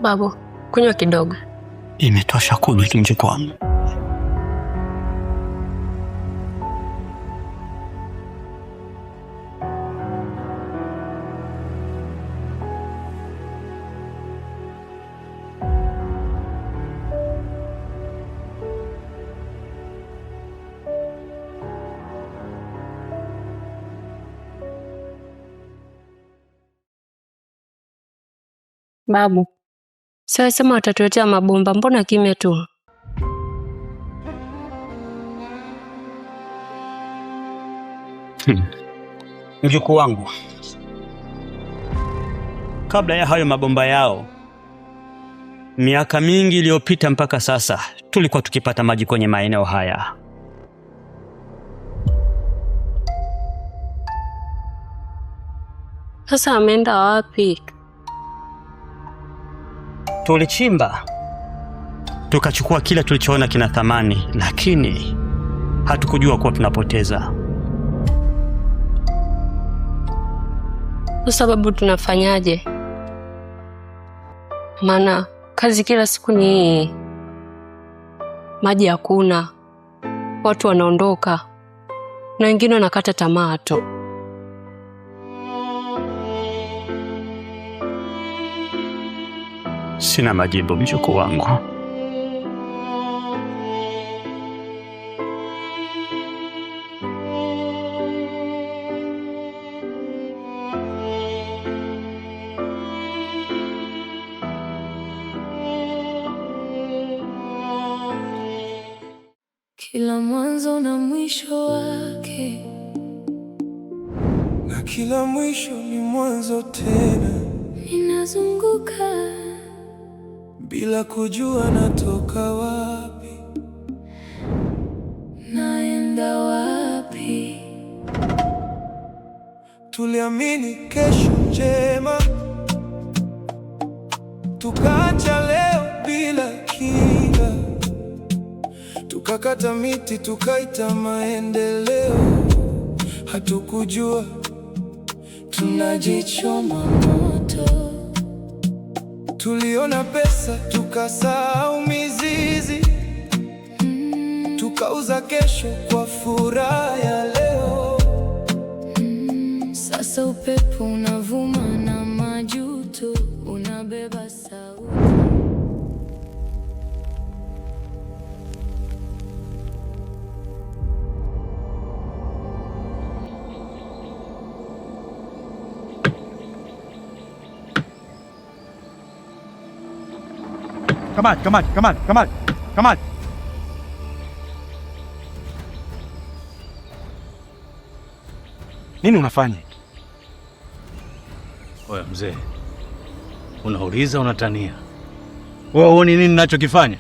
Babu, kunywa kidogo. Imetosha kunywa mjukuu wangu. Babu, sasa sema watatuletea mabomba, mbona kimya tu? Mjukuu wangu, kabla ya hayo mabomba yao, miaka mingi iliyopita mpaka sasa, tulikuwa tukipata maji kwenye maeneo haya. Sasa ameenda wapi? Tulichimba, tukachukua kile tulichoona kina thamani, lakini hatukujua kuwa tunapoteza. Kwa sababu tunafanyaje? Maana kazi kila siku ni maji hakuna, watu wanaondoka na wengine wanakata tamaa tu. Sina majibu mjukuu wangu. Kila mwanzo na mwisho wake, na kila mwisho ni mwanzo tena. Ninazunguka bila kujua natoka wapi, naenda wapi. Tuliamini kesho njema, tukaacha leo bila kinga. Tukakata miti tukaita maendeleo, hatukujua tunajichoma moto. Tuliona pesa tukasahau mizizi, tukauza kesho kwa furaha ya leo. Sasa upepo unavuma na majuto unabeba sauti. Kamali. Nini unafanya? Oya mzee, unauliza unatania? Wewe huoni nini ninachokifanya?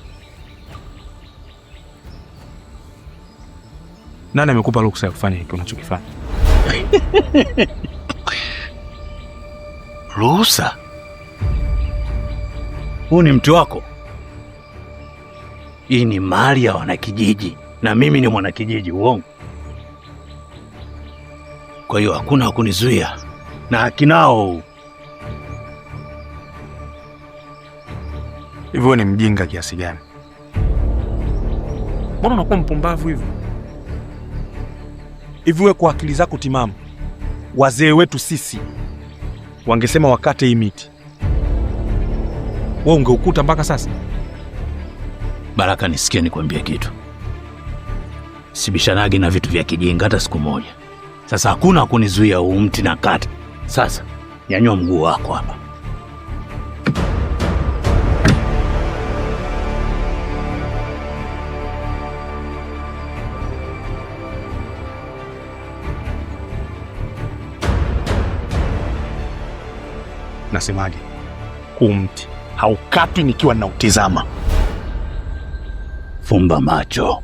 Nani amekupa ruhusa ya kufanya hiki unachokifanya? Ruhusa? Huu ni mtu wako? Hii ni mali ya wanakijiji na mimi ni mwanakijiji, uongo? Kwa hiyo hakuna hakunizuia na hakinao. Hivyo ni mjinga kiasi gani? Mbona unakuwa mpumbavu hivyo? Hivi wewe kwa akili zako timamu, wazee wetu sisi wangesema wakate hii miti, wewe ungeukuta mpaka sasa? Baraka, nisikie nikwambie kitu. Sibishanagi na vitu vya kijinga hata siku moja. Sasa hakuna kunizuia huu mti na kata. Sasa nyanyua mguu wako hapa. Nasemaje? Huu mti haukatwi nikiwa ninautizama. Fumba macho.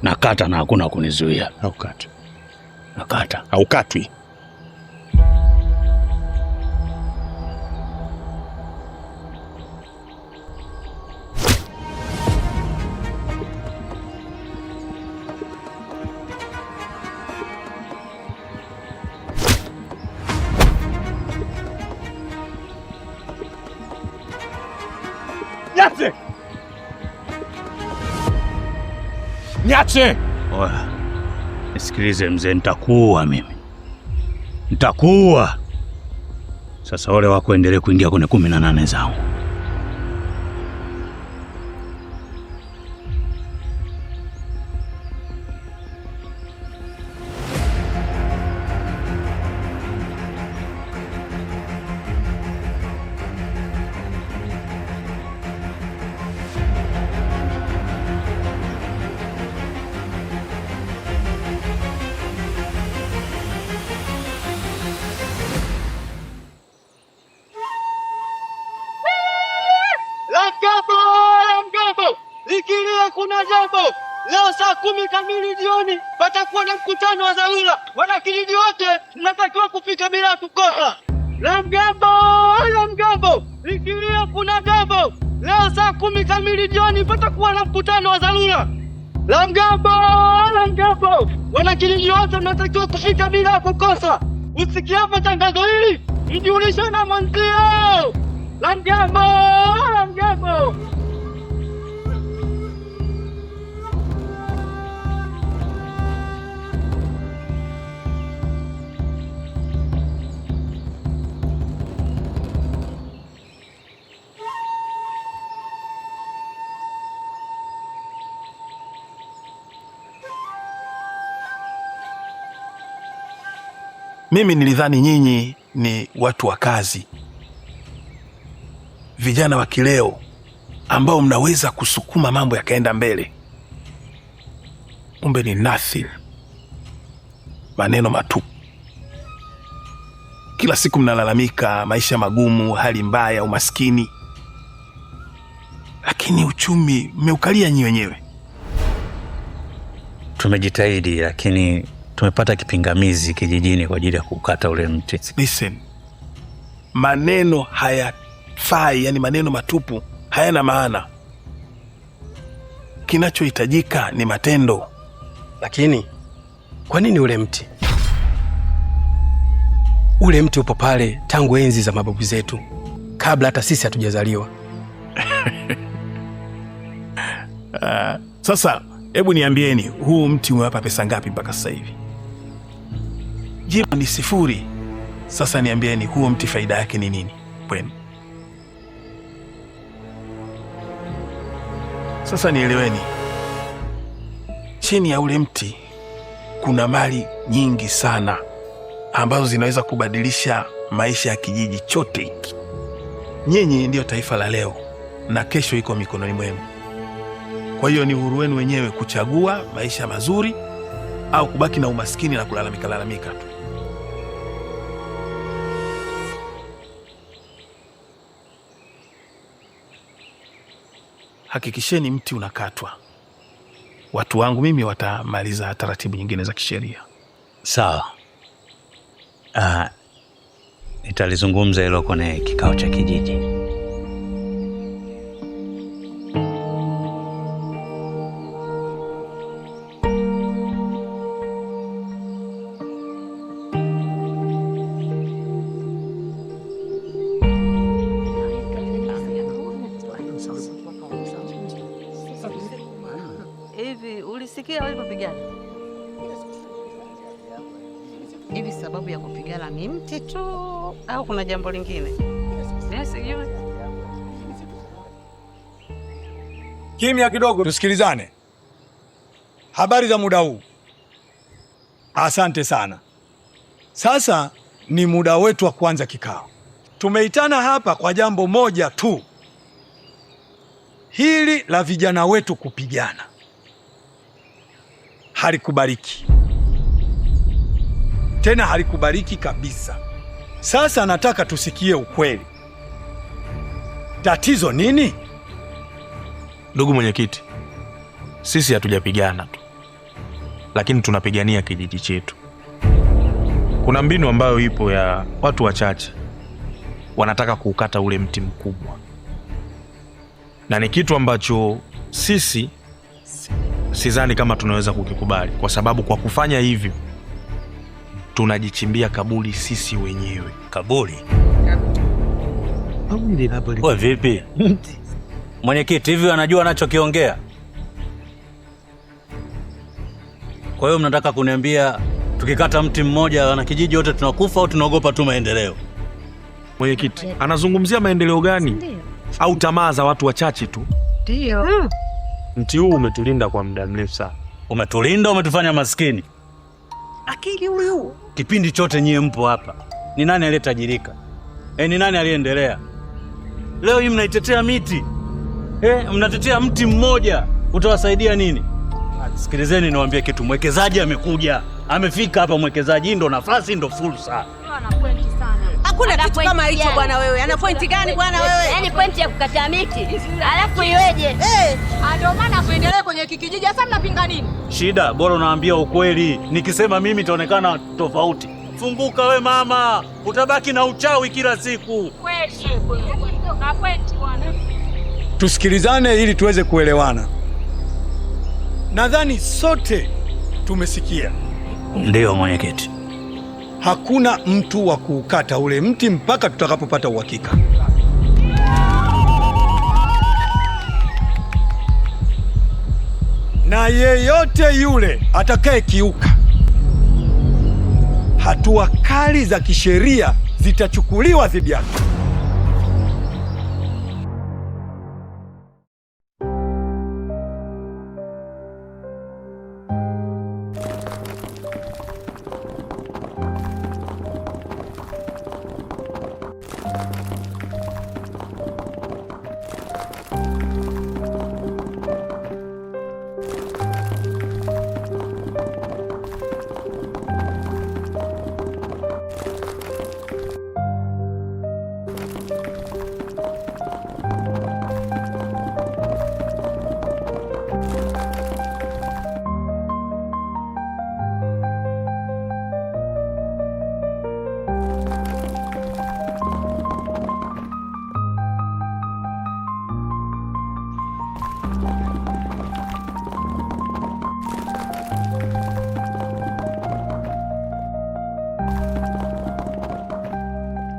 Nakata na hakuna kunizuia. Haukatwi. Nakata. Haukatwi. Niache! Niache! Oya, nisikilize mzee, nitakuua mimi. Nitakuua. Sasa ole wako endelee kuingia kwenye 18 zangu. Mgambo, likilia kuna jambo. Leo saa 10 kamili jioni patakuwa na mkutano wa dharura. Wanakijiji wote mnatakiwa kufika bila kukosa. La Mgambo, likilia kuna jambo. Leo saa 10 kamili jioni patakuwa na mkutano wa dharura. La Mgambo, wanakijiji wote mnatakiwa kufika bila kukosa. Usikiapo tangazo hili, mjulishe na mwenzio. La Mgambo. Mimi nilidhani nyinyi ni watu wa kazi, vijana wa kileo ambao mnaweza kusukuma mambo yakaenda mbele. Kumbe ni nothing, maneno matupu. Kila siku mnalalamika maisha magumu, hali mbaya, umaskini, lakini uchumi mmeukalia nyinyi wenyewe. Tumejitahidi lakini tumepata kipingamizi kijijini kwa ajili ya kukata ule mti. Listen, maneno hayafai, yani maneno matupu hayana maana. Kinachohitajika ni matendo. Lakini kwa nini ule mti? Ule mti upo pale tangu enzi za mababu zetu, kabla hata sisi hatujazaliwa. Sasa hebu niambieni, huu mti umewapa pesa ngapi mpaka sasa hivi? Jibu ni 0. Sasa niambieni, huo mti faida yake ni nini kwenu? Sasa nieleweni, chini ya ule mti kuna mali nyingi sana ambazo zinaweza kubadilisha maisha ya kijiji chote hiki. Nyinyi ndio taifa la leo na kesho iko mikononi mwenu. Kwa hiyo ni uhuru wenu wenyewe kuchagua maisha mazuri au kubaki na umaskini na kulalamika tu. Hakikisheni mti unakatwa. Watu wangu mimi watamaliza taratibu nyingine za kisheria. Sawa. Nitalizungumza hilo kwenye kikao cha kijiji. Hivi ulisikia walipopigana? Hivi sababu ya kupigana ni mti tu au kuna jambo lingine? Sijui. Kimya kidogo tusikilizane. Habari za muda huu? Asante sana. Sasa ni muda wetu wa kuanza kikao. Tumeitana hapa kwa jambo moja tu. Hili la vijana wetu kupigana halikubaliki. Tena halikubaliki kabisa. Sasa nataka tusikie ukweli. Tatizo nini? Ndugu mwenyekiti, sisi hatujapigana tu, lakini tunapigania kijiji chetu. Kuna mbinu ambayo ipo ya watu wachache wanataka kuukata ule mti mkubwa, na ni kitu ambacho sisi sidhani kama tunaweza kukikubali, kwa sababu kwa kufanya hivyo tunajichimbia kaburi sisi wenyewe. Kaburi? Wewe vipi? Mwenyekiti, hivi anajua anachokiongea? Kwa hiyo mnataka kuniambia tukikata mti mmoja wanakijiji wote tunakufa au tunaogopa tu maendeleo? Mwenyekiti, anazungumzia maendeleo gani? Au tamaa za watu wachache tu? Ndio. Mti huu umetulinda kwa muda mrefu sana. Umetulinda, umetufanya maskini. Akili huyu. Kipindi chote nyie mpo hapa. Ni nani aliyetajirika? Ni nani aliyeendelea? Leo hii mnaitetea miti. Mnatetea mti mmoja. Utawasaidia nini? Sikilizeni niwaambie kitu. Mwekezaji amekuja. Amefika hapa mwekezaji, ndo nafasi, ndo fursa. Ana pointi sana. Hakuna kitu kama hicho bwana wewe. Ana pointi gani bwana wewe? Yaani pointi ya kukata miti. Alafu iweje? Ndio maana kuendelea kwenye kijiji. Sasa mnapinga nini? Shida, bora unaambia ukweli. Nikisema mimi itaonekana tofauti. Funguka we mama. Utabaki na uchawi kila siku. Kweli. Na pointi bwana. Tusikilizane ili tuweze kuelewana. Nadhani sote tumesikia. Ndiyo mwenyekiti. Hakuna mtu wa kuukata ule mti mpaka tutakapopata uhakika. Na yeyote yule atakaye kiuka, hatua kali za kisheria zitachukuliwa dhidi yake.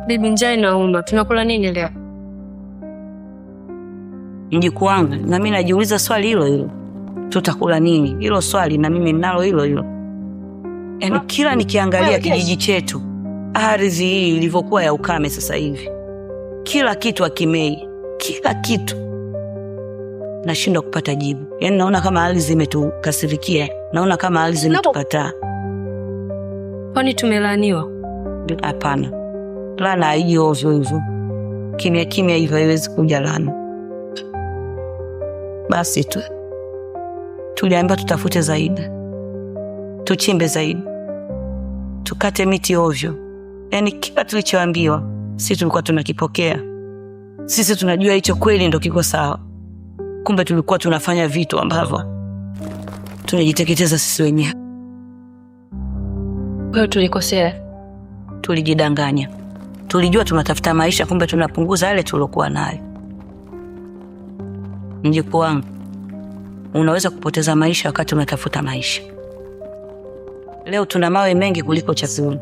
Bibi, njaa inauma. Tunakula nini leo? Mjukuu wangu, na mimi najiuliza swali hilo hilo. Tutakula nini? Hilo swali na mimi ninalo hilo hilo. Yaani kila nikiangalia kijiji chetu, ardhi hii ilivyokuwa ya ukame sasa hivi. Kila kitu hakimei. Kila kitu. Nashindwa kupata jibu. Yaani naona kama ardhi imetukasirikia. Naona kama ardhi imetukataa. Kwani tumelaaniwa? Hapana. Laana haiji ovyo hivyo. Kimya kimya hivyo haiwezi kuja laana. Basi tu tuliambiwa tutafute zaidi, tuchimbe zaidi, tukate miti ovyo. Yaani kila tulichoambiwa sisi tulikuwa tunakipokea. Sisi tunajua hicho kweli ndio kiko sawa. Kumbe tulikuwa tunafanya vitu ambavyo tunajiteketeza sisi wenyewe. Kwa hiyo tulikosea, tulijidanganya. Tulijua tunatafuta maisha, kumbe tunapunguza yale tulokuwa nayo. Mjukuu wangu, unaweza kupoteza maisha wakati unatafuta maisha. Leo tuna mawe mengi kuliko chakula.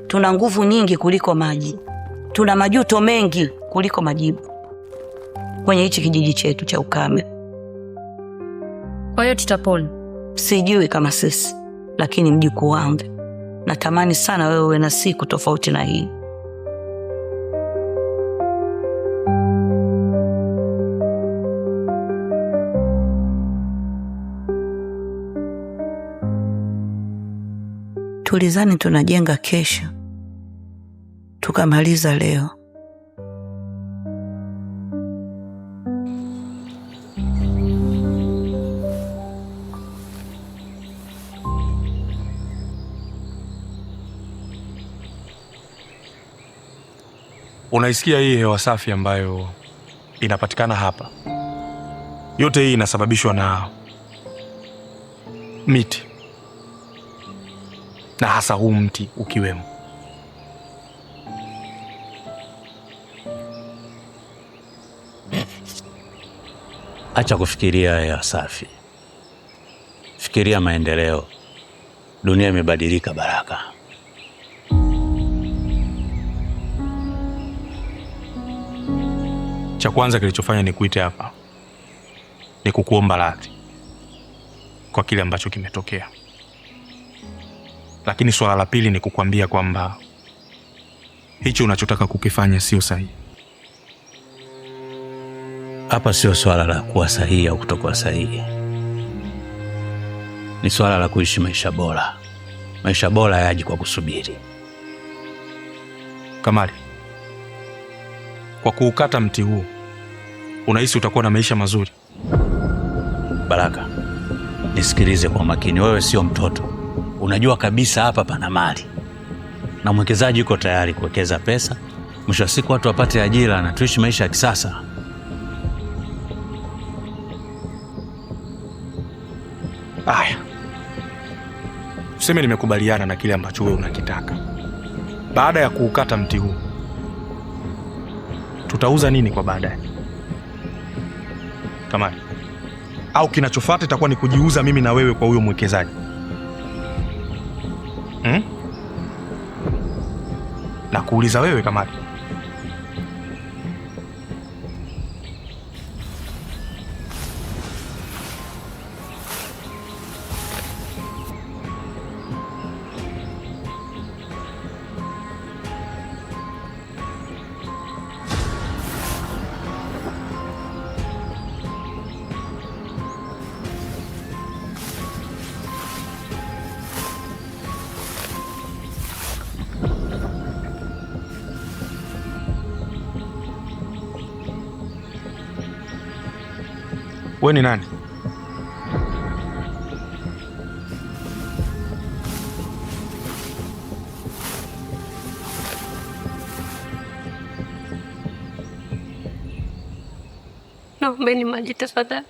Tuna nguvu nyingi kuliko maji. Tuna majuto mengi kuliko majibu. Kwenye hichi kijiji chetu cha ukame. Kwa hiyo tutapona? Sijui kama sisi, lakini mjukuu wangu, natamani sana wewe uwe na siku tofauti na hii. Tulizani tunajenga kesho, tukamaliza leo. Unaisikia hii hewa safi ambayo inapatikana hapa? Yote hii inasababishwa na miti, na hasa huu mti ukiwemo. Acha kufikiria hewa safi. Fikiria maendeleo. Dunia imebadilika Baraka. Cha kwanza kilichofanya ni kuite hapa ni kukuomba radhi kwa kile ambacho kimetokea. Lakini swala la pili ni kukwambia kwamba hicho unachotaka kukifanya sio sahihi. Hapa sio swala la kuwa sahihi au kutokuwa sahihi. Ni swala la kuishi maisha bora. Maisha bora yaji kwa kusubiri. Kamali, kwa kuukata mti huu, unahisi utakuwa na maisha mazuri? Baraka, nisikilize kwa makini. Wewe sio mtoto. Unajua kabisa hapa pana mali. Na mwekezaji yuko tayari kuwekeza pesa. Mwisho wa siku watu wapate ajira na tuishi maisha ya kisasa. Aya. Useme nimekubaliana na kile ambacho wewe unakitaka. Baada ya kuukata mti huu, tutauza nini kwa baadaye? Kamali, au kinachofuata itakuwa ni kujiuza mimi na wewe kwa huyo mwekezaji? Na kuuliza wewe Kamali. Wewe ni nani? Naombeni maji tafadhali.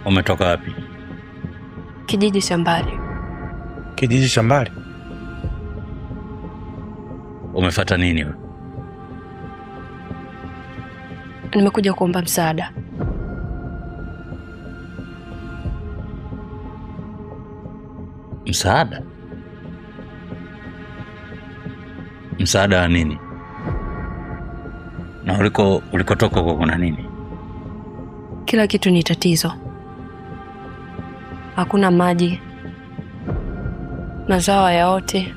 Umetoka wapi? Kijiji cha mbali. Kijiji cha mbali? Umefuata nini wewe? Nimekuja kuomba msaada. Msaada? Msaada wa nini? Na ulikotoka kwa kuna nini? Kila kitu ni tatizo. Hakuna maji, mazao yaote,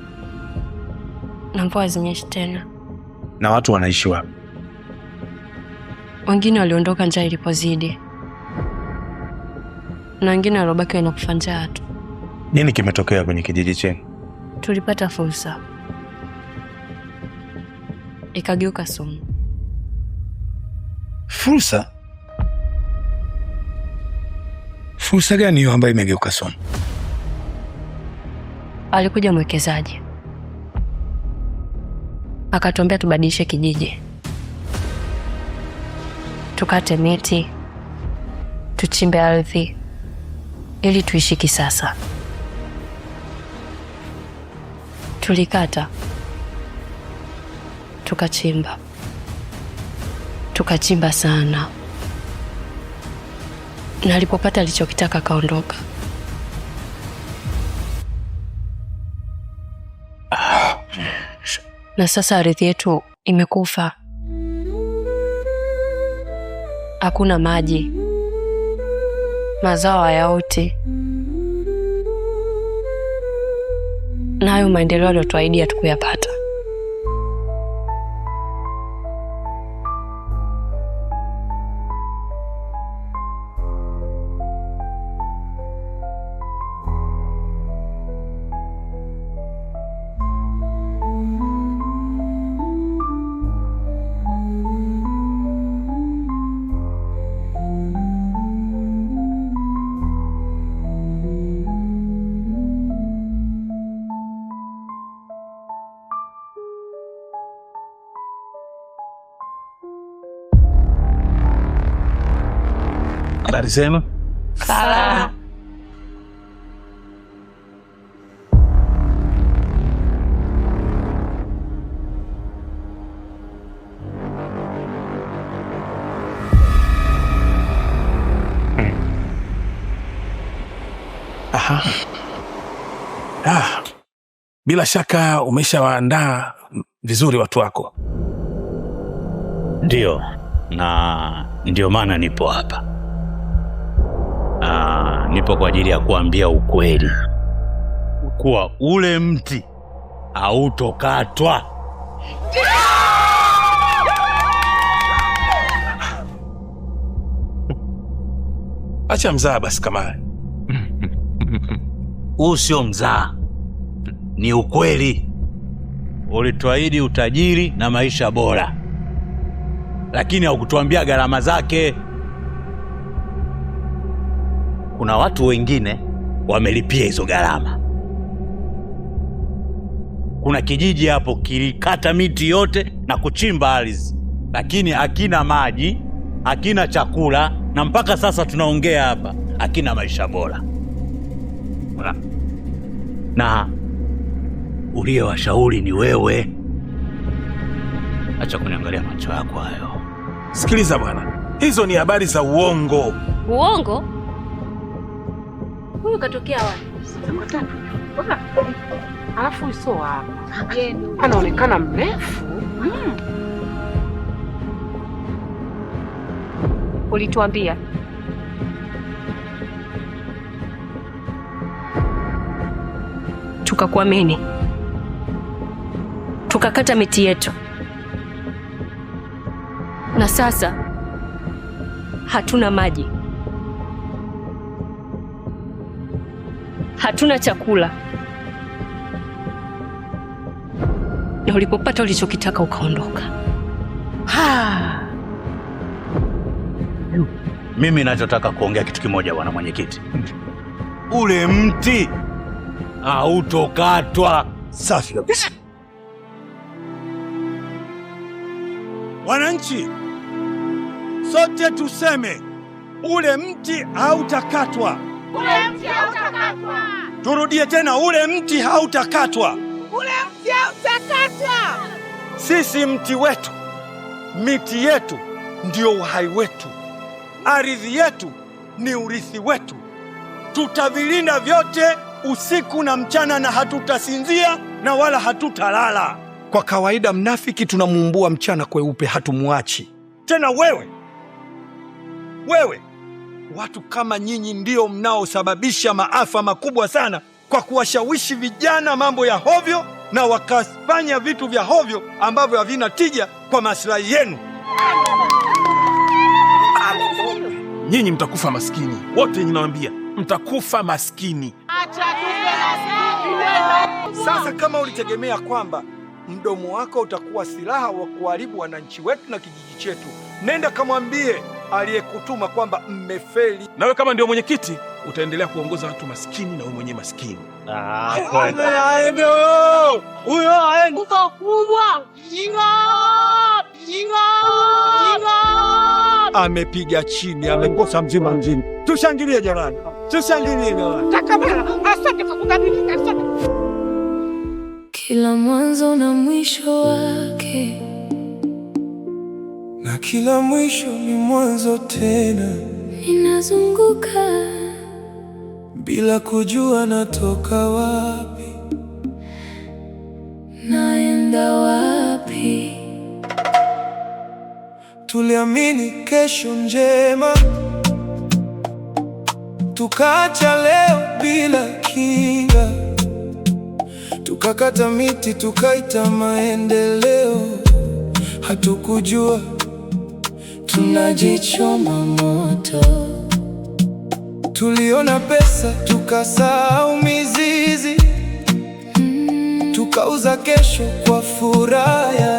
na mvua zinyeshi tena. Na watu wanaishi wapi? Wengine waliondoka njaa ilipozidi, na wengine walobaki wanakufa njaa tu. Nini kimetokea kwenye kijiji chenu? Tulipata fursa, ikageuka sumu. Fursa? Fursa gani hiyo ambayo imegeuka sumu? Alikuja mwekezaji, akatuambia tubadilishe kijiji, tukate miti, tuchimbe ardhi ili tuishi kisasa. Tulikata, tukachimba sana, na alipopata alichokitaka kaondoka. Na sasa ardhi yetu imekufa. Hakuna maji, mazao hayaoti, na hayo maendeleo aliyotuahidi hatukuyapata. Habari zenu? Sala. Aha. Bila shaka umeshawaandaa vizuri watu wako. Ndio, na ndio maana nipo hapa. Nipo kwa ajili ya kuambia ukweli kuwa ule mti hautokatwa. Acha mzaa basi Kamali. Huu sio mzaa, ni ukweli. Ulituahidi utajiri na maisha bora, lakini haukutuambia gharama zake. Kuna watu wengine wamelipia hizo gharama. Kuna kijiji hapo kilikata miti yote na kuchimba ardhi, lakini hakina maji, hakina chakula, na mpaka sasa tunaongea hapa hakina maisha bora. Na uliyewashauri ni wewe. Acha kuniangalia macho yako hayo. Sikiliza bwana, hizo ni habari za uongo. Uongo? Huyu katokea wapi? Alafu uso wako anaonekana mrefu. Ulituambia. Tukakuamini. Tukakata miti yetu. Na sasa hatuna maji. Hatuna chakula. Na ulipopata ulichokitaka ukaondoka. Mimi nachotaka kuongea kitu kimoja, bwana mwenyekiti. Ule mti hautokatwa. Safi kabisa. Wananchi, sote tuseme ule mti hautakatwa. Ule mti hautakatwa. Turudie tena, ule mti hautakatwa. Ule mti hautakatwa. Sisi mti wetu, miti yetu ndio uhai wetu. Ardhi yetu ni urithi wetu. Tutavilinda vyote usiku na mchana, na hatutasinzia na wala hatutalala. Kwa kawaida mnafiki tunamuumbua mchana kweupe, hatumuachi. Tena wewe, watu kama nyinyi ndio mnaosababisha maafa makubwa sana kwa kuwashawishi vijana mambo ya hovyo, na wakafanya vitu vya hovyo ambavyo havina tija kwa maslahi yenu. Nyinyi mtakufa maskini. Wote ninawaambia, mtakufa maskini. Sasa kama ulitegemea kwamba mdomo wako utakuwa silaha wa kuharibu wananchi wetu na kijiji chetu, nenda kamwambie aliyekutuma kwamba mmefeli. Nawe kama ndio mwenyekiti utaendelea kuongoza watu maskini na wewe mwenyewe maskini. Huyo aende kubwa. amepiga chini, amekosa mzima mzima. Tushangilie jamani, tushangilie jamani. Kila mwanzo na mwisho wake, na kila mwisho ni mwanzo tena. ninazunguka bila kujua natoka wapi, naenda wapi. Tuliamini kesho njema, tukaacha leo bila kinga, tukakata miti tukaita maendeleo. Hatukujua tunajichoma moto. Tuliona pesa tukasahau mizizi, tukauza kesho kwa furaha.